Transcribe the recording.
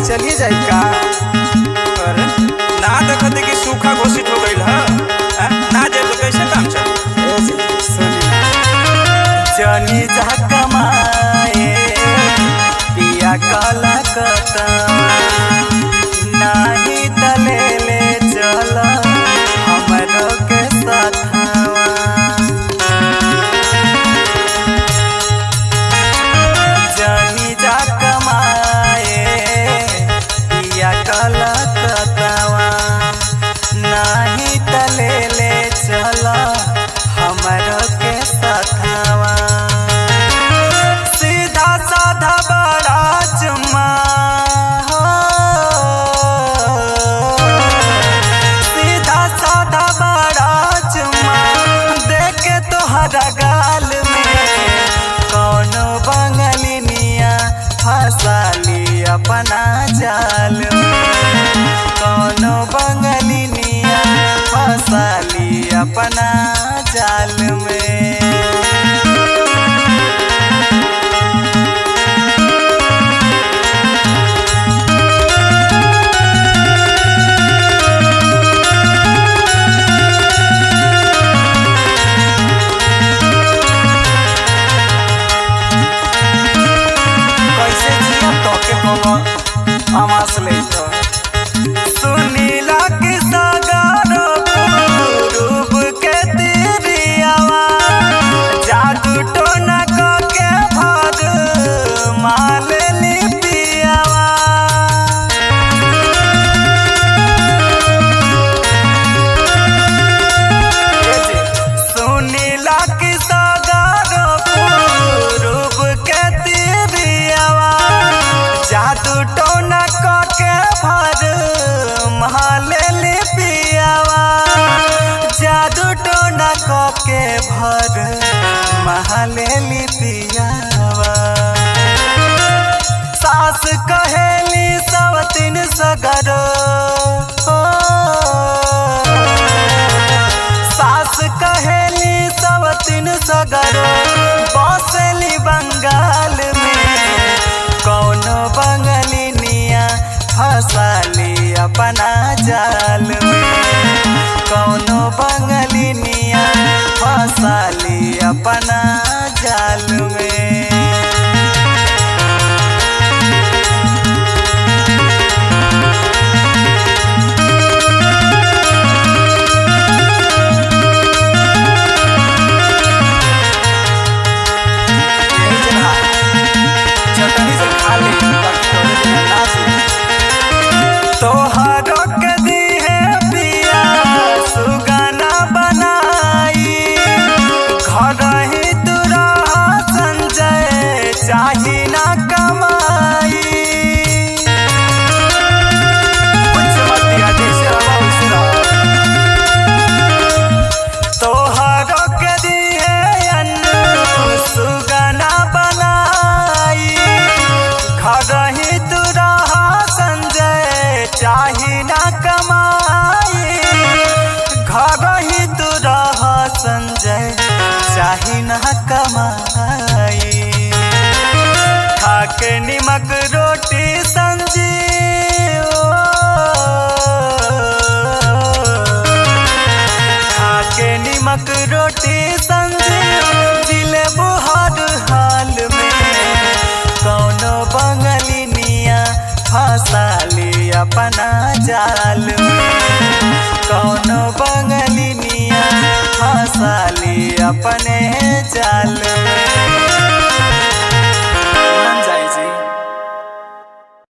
चलिए जाए का अरे ना देखते कि सूखा घोषित हो गई है ना जाए तो कैसे काम चल। जनी जा कमाए पिया काला कता नाही तले ले चल हमरो के साथवा जनी जा कमाए पिया काला कतवा नाही तले ले चल हमरो के साथवा सीधा साधा बड़ा चुम्मा सीधा साधा बड़ा चुम्मा देखे तोहरा गाल में कौनो बंगलिनिया फंसाली अपना जाल में कौनो बंगलिनिया फंसाली अपना जाल में। कैसे जिया तो के बोलो आवाज ले तो सुनीला के सागरो रूप के तेरी आवाज जादू टोना को के भर माल ली पियावा सुनीला के सागरो रूप के तेरी आवाज जादू टोना को के भर महाले पियावा जादू टोना को के भर महाले पियावा सास कहेली सब तीन सगरो सास कहेली सब तीन सगरो बसली बंगाल में कौनो बंगलिनिया फंसाली अपना जाल में कौनो बंगलिनिया फंसाली अपना जाल में। चटनी से खा ले तोहरो के दिहे पिया सुगाना बनाई घर ही तू रह संजय चाही ना कमाई कुछ मत दिया जैसे रहा वैसे रहा तोहरो के दिहे अन्नू सुगाना बनाई घर ही तू रह संजय चाही ना कमाई घर ही तू रह संजय चाही ना कमाई खाके निमक रोटी संजीव खाके निमक रोटी संजीव जिले बुहर हाल में कौनो बंगलिनिया फंसाली अपना जाल में कौनो बंगलिनिया फंसाली अपने